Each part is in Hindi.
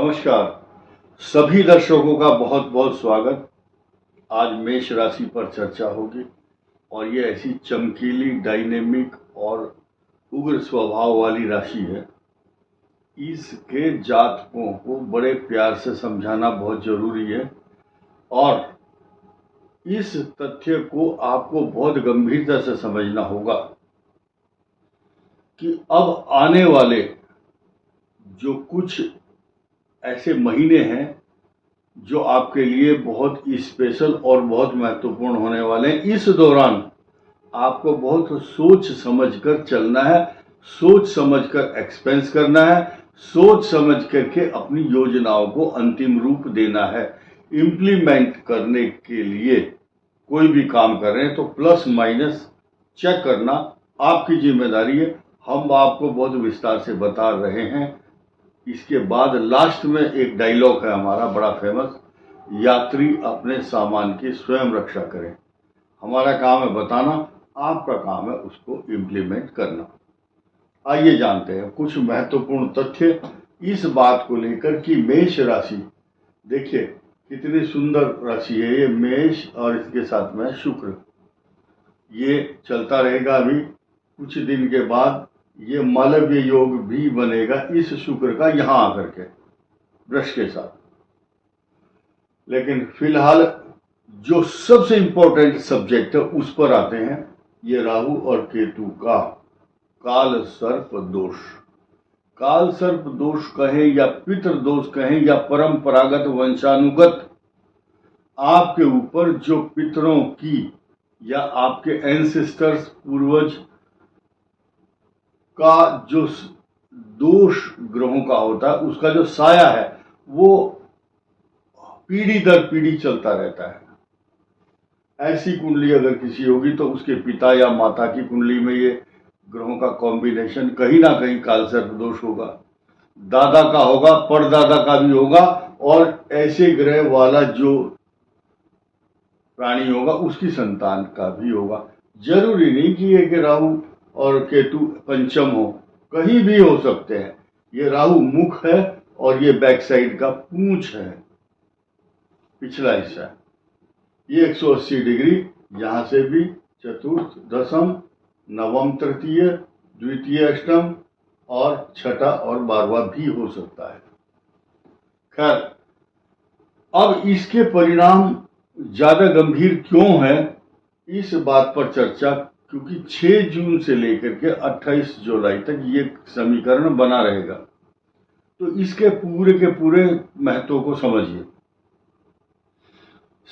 नमस्कार। सभी दर्शकों का बहुत बहुत स्वागत। आज मेष राशि पर चर्चा होगी और ये ऐसी चमकीली, डायनेमिक और उग्र स्वभाव वाली राशि है। इसके जातकों को बड़े प्यार से समझाना बहुत जरूरी है और इस तथ्य को आपको बहुत गंभीरता से समझना होगा कि अब आने वाले जो कुछ ऐसे महीने हैं जो आपके लिए बहुत स्पेशल और बहुत महत्वपूर्ण होने वाले हैं। इस दौरान आपको बहुत सोच समझकर चलना है, सोच समझकर एक्सपेंस करना है, सोच समझ करके अपनी योजनाओं को अंतिम रूप देना है। इम्प्लीमेंट करने के लिए कोई भी काम कर रहे हैं तो प्लस माइनस चेक करना आपकी जिम्मेदारी है। हम आपको बहुत विस्तार से बता रहे हैं। इसके बाद लास्ट में एक डायलॉग है हमारा बड़ा फेमस, यात्री अपने सामान की स्वयं रक्षा करें। हमारा काम है बताना, आपका काम है उसको इम्प्लीमेंट करना। आइए जानते हैं कुछ महत्वपूर्ण तथ्य इस बात को लेकर कि मेष राशि, देखिए कितनी सुंदर राशि है ये मेष, और इसके साथ में शुक्र। ये चलता रहेगा। अभी कुछ दिन के बाद ये मालव्य योग भी बनेगा इस शुक्र का यहां आकर के वृष के साथ। लेकिन फिलहाल जो सबसे इंपॉर्टेंट सब्जेक्ट है उस पर आते हैं। ये राहु और केतु का काल सर्प दोष। काल सर्प दोष कहें या पितृ दोष कहें या परंपरागत वंशानुगत आपके ऊपर जो पितरों की या आपके एंसेस्टर्स पूर्वज का जो दोष ग्रहों का होता है, उसका जो साया है वो पीढ़ी दर पीढ़ी चलता रहता है। ऐसी कुंडली अगर किसी होगी तो उसके पिता या माता की कुंडली में ये ग्रहों का कॉम्बिनेशन कहीं ना कहीं कालसर्प दोष होगा। दादा का होगा, परदादा का भी होगा, और ऐसे ग्रह वाला जो प्राणी होगा उसकी संतान का भी होगा। जरूरी नहीं कि ये कि राहु और केतु पंचम हो, कहीं भी हो सकते हैं। ये राहु मुख है और ये बैक साइड का पूंछ है, पिछला हिस्सा है। ये 180 डिग्री यहां से भी चतुर्थ, दशम, नवम, तृतीय, द्वितीय, अष्टम और छठा और 12वां भी हो सकता है। खैर, अब इसके परिणाम ज्यादा गंभीर क्यों है इस बात पर चर्चा, क्योंकि 6 जून से लेकर के 28 जुलाई तक ये समीकरण बना रहेगा। तो इसके पूरे के पूरे महत्व को समझिए।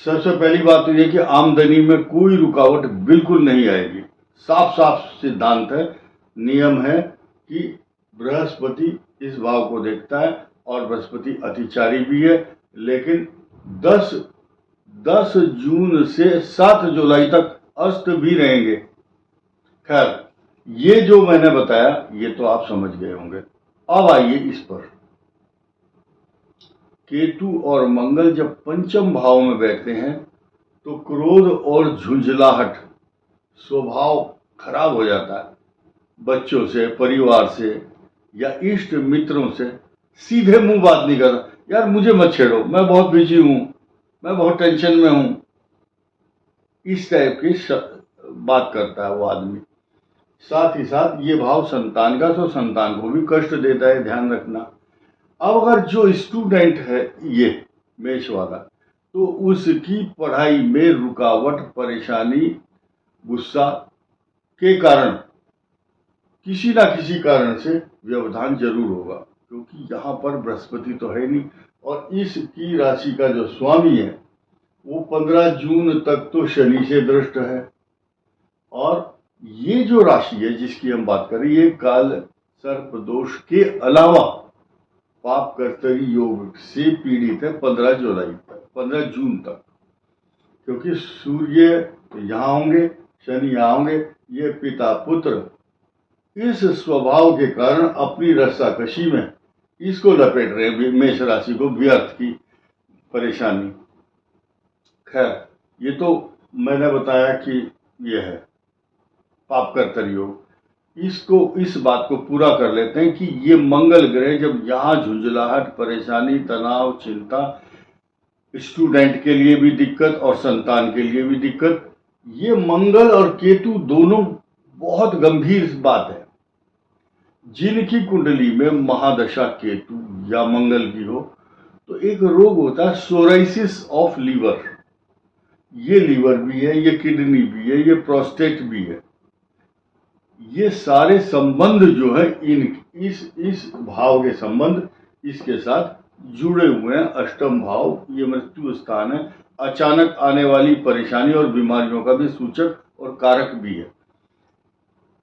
सबसे पहली बात तो यह कि आमदनी में कोई रुकावट बिल्कुल नहीं आएगी। साफ साफ सिद्धांत है, नियम है कि बृहस्पति इस भाव को देखता है और बृहस्पति अतिचारी भी है। लेकिन 10 जून से 7 जुलाई तक अस्त भी रहेंगे। खैर, ये जो मैंने बताया ये तो आप समझ गए होंगे। अब आइए इस पर। केतु और मंगल जब पंचम भाव में बैठते हैं तो क्रोध और झुंझलाहट स्वभाव खराब हो जाता है। बच्चों से, परिवार से या इष्ट मित्रों से सीधे मुंह बात नहीं करता, यार मुझे मत छेड़ो, मैं बहुत बिजी हूं, मैं बहुत टेंशन में हूं, इस टाइप की बात करता है वो आदमी। साथ ही साथ ये भाव संतान का, तो संतान को भी कष्ट देता है, ध्यान रखना। अब अगर जो स्टूडेंट है ये मेष वाला, तो उसकी पढ़ाई में रुकावट, परेशानी, गुस्सा के कारण किसी ना किसी कारण से व्यवधान जरूर होगा, क्योंकि यहाँ पर बृहस्पति तो है नहीं और इसकी राशि का जो स्वामी है वो 15 जून तक तो शनि से दृष्ट है। और ये जो राशि है जिसकी हम बात करें, ये काल सर्प दोष के अलावा पाप कर्तरी योग से पीड़ित है 15 जुलाई तक, 15 जून तक। क्योंकि सूर्य तो यहाँ होंगे, शनि यहाँ होंगे, ये पिता पुत्र इस स्वभाव के कारण अपनी रस्साकशी में इसको लपेट रहे हैं, मेष राशि को, व्यर्थ की परेशानी। खैर, ये तो मैंने बताया कि यह है पाप कर्तरी योग। इस बात को पूरा कर लेते हैं कि ये मंगल ग्रह जब यहाँ झुंझलाहट, परेशानी, तनाव, चिंता, स्टूडेंट के लिए भी दिक्कत और संतान के लिए भी दिक्कत, ये मंगल और केतु दोनों बहुत गंभीर बात है। जिनकी कुंडली में महादशा केतु या मंगल की हो तो एक रोग होता है सोराइसिस ऑफ लीवर। ये लीवर भी है, ये किडनी भी है, ये प्रोस्टेट भी है। ये सारे संबंध जो है इस भाव के संबंध इसके साथ जुड़े हुए हैं। अष्टम भाव ये मृत्यु स्थान है, अचानक आने वाली परेशानी और बीमारियों का भी सूचक और कारक भी है।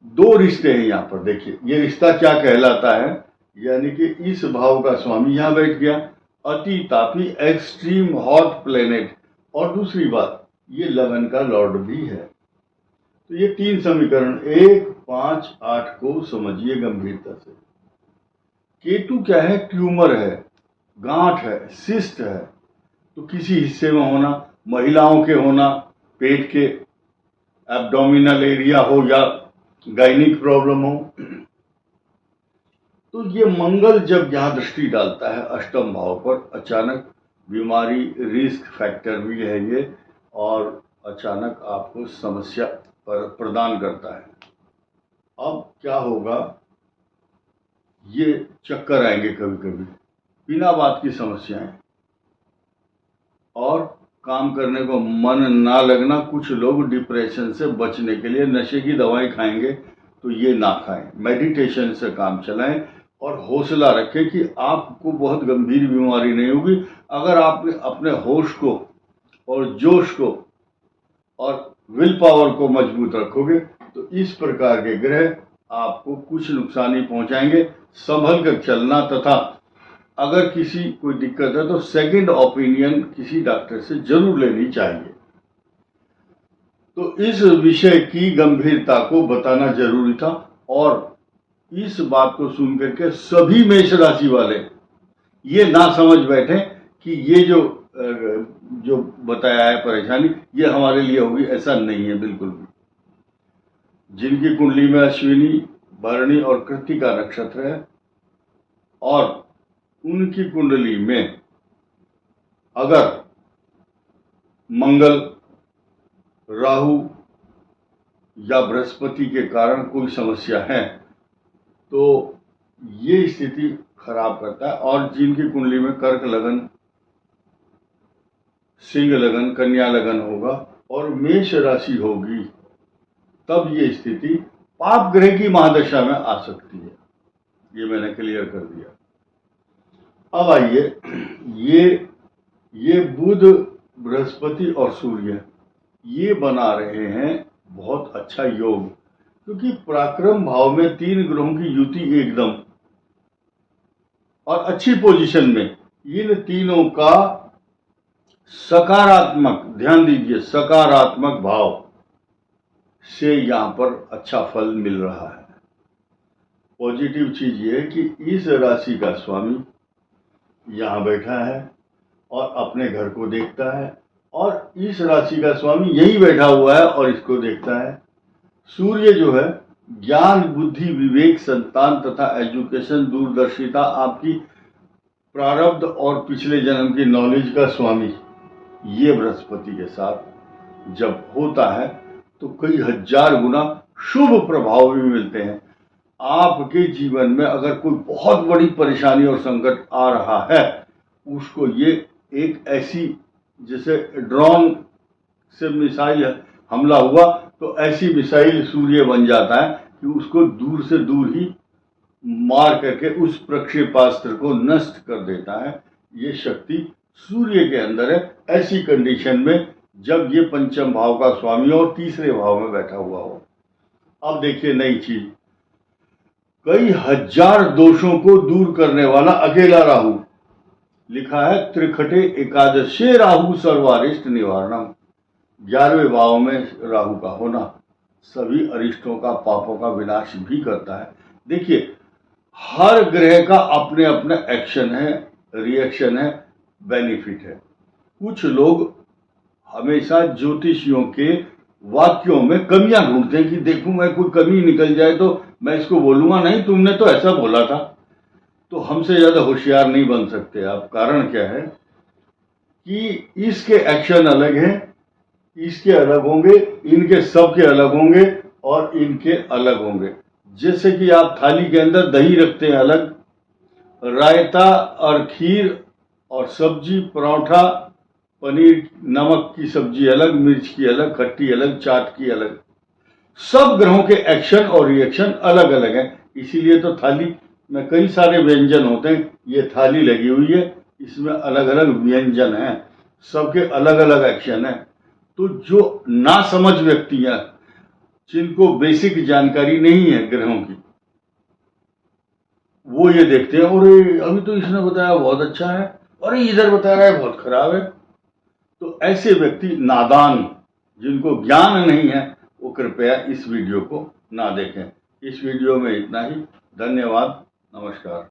दो रिश्ते हैं यहाँ पर, देखिए ये रिश्ता क्या कहलाता है, यानी कि इस भाव का स्वामी यहाँ बैठ गया, अति तापी एक्सट्रीम हॉट प्लेनेट, और दूसरी बात ये लगन का लॉर्ड भी है। तो ये तीन समीकरण 1, 5, 8 को समझिए गंभीरता से। केतु क्या है? ट्यूमर है, गांठ है, सिस्ट है। तो किसी हिस्से में होना, महिलाओं के होना, पेट के एब्डोमिनल एरिया हो या गायनिक प्रॉब्लम हो। तो ये मंगल जब यहां दृष्टि डालता है अष्टम भाव पर, अचानक बीमारी, रिस्क फैक्टर भी है ये, और अचानक आपको समस्या प्रदान करता है। अब क्या होगा, ये चक्कर आएंगे कभी कभी, बिना बात की समस्याएं, और काम करने को मन ना लगना। कुछ लोग डिप्रेशन से बचने के लिए नशे की दवाएं खाएंगे, तो ये ना खाएं, मेडिटेशन से काम चलाएं और हौसला रखें कि आपको बहुत गंभीर बीमारी नहीं होगी अगर आप अपने होश को और जोश को और विल पावर को मजबूत रखोगे। तो इस प्रकार के ग्रह आपको कुछ नुकसान नहीं पहुंचाएंगे। संभल कर चलना, तथा अगर किसी कोई दिक्कत है तो सेकंड ओपिनियन किसी डॉक्टर से जरूर लेनी चाहिए। तो इस विषय की गंभीरता को बताना जरूरी था, और इस बात को सुन करके सभी मेष राशि वाले ये ना समझ बैठे कि ये जो बताया है परेशानी ये हमारे लिए होगी, ऐसा नहीं है बिल्कुल भी। जिनकी कुंडली में अश्विनी, भरणी और कृत्तिका नक्षत्र है, और उनकी कुंडली में अगर मंगल, राहु या बृहस्पति के कारण कोई समस्या है तो ये स्थिति खराब करता है। और जिनकी कुंडली में कर्क लगन, सिंह लगन, कन्या लगन होगा और मेष राशि होगी, तब ये स्थिति पाप ग्रह की महादशा में आ सकती है। ये मैंने क्लियर कर दिया। अब आइए, ये बुध, बृहस्पति और सूर्य ये बना रहे हैं बहुत अच्छा योग, क्योंकि पराक्रम भाव में तीन ग्रहों की युति एकदम और अच्छी पोजीशन में, इन तीनों का सकारात्मक, ध्यान दीजिए, सकारात्मक भाव से यहां पर अच्छा फल मिल रहा है। पॉजिटिव चीज ये है कि इस राशि का स्वामी यहां बैठा है और अपने घर को देखता है, और इस राशि का स्वामी यही बैठा हुआ है और इसको देखता है। सूर्य जो है ज्ञान, बुद्धि, विवेक, संतान तथा एजुकेशन, दूरदर्शिता, आपकी प्रारब्ध और पिछले जन्म की नॉलेज का स्वामी, ये बृहस्पति के साथ जब होता है तो कई हजार गुना शुभ प्रभाव भी मिलते हैं। आपके जीवन में अगर कोई बहुत बड़ी परेशानी और संकट आ रहा है, उसको ये एक ऐसी, जैसे ड्रोन से मिसाइल हमला हुआ तो ऐसी मिसाइल सूर्य बन जाता है कि उसको दूर से दूर ही मार करके उस प्रक्षेपास्त्र को नष्ट कर देता है। ये शक्ति सूर्य के अंदर है, ऐसी कंडीशन में जब ये पंचम भाव का स्वामी और तीसरे भाव में बैठा हुआ हो। अब देखिए नई चीज, कई हजार दोषों को दूर करने वाला अकेला राहु, लिखा है त्रिखटे एकादशे राहु सर्वारिष्ट निवारणम। 11वें भाव में राहु का होना सभी अरिष्टों का, पापों का विनाश भी करता है। देखिए हर ग्रह का अपने अपने एक्शन है, रिएक्शन है, बेनिफिट है। कुछ लोग हमेशा ज्योतिषियों के वाक्यों में कमियां ढूंढते हैं कि देखूं मैं कोई कमी निकल जाए तो मैं इसको बोलूंगा, नहीं तुमने तो ऐसा बोला था। तो हमसे ज्यादा होशियार नहीं बन सकते आप। कारण क्या है कि इसके एक्शन अलग हैं, इसके अलग होंगे, इनके सबके अलग होंगे और इनके अलग होंगे। जैसे कि आप थाली के अंदर दही रखते हैं अलग, रायता और खीर और सब्जी, पराठा, पनीर, नमक की सब्जी अलग, मिर्च की अलग, खट्टी अलग, चाट की अलग। सब ग्रहों के एक्शन और रिएक्शन अलग अलग हैं। इसीलिए तो थाली में कई सारे व्यंजन होते हैं। ये थाली लगी हुई है, इसमें अलग अलग व्यंजन हैं, सबके अलग अलग एक्शन है। तो जो ना समझ व्यक्ति हैं, जिनको बेसिक जानकारी नहीं है ग्रहों की, वो ये देखते हैं अरे अभी तो इसने बताया बहुत अच्छा है, अरे इधर बता रहा है बहुत खराब है। तो ऐसे व्यक्ति नादान, जिनको ज्ञान नहीं है, वो कृपया इस वीडियो को ना देखें। इस वीडियो में इतना ही। धन्यवाद। नमस्कार।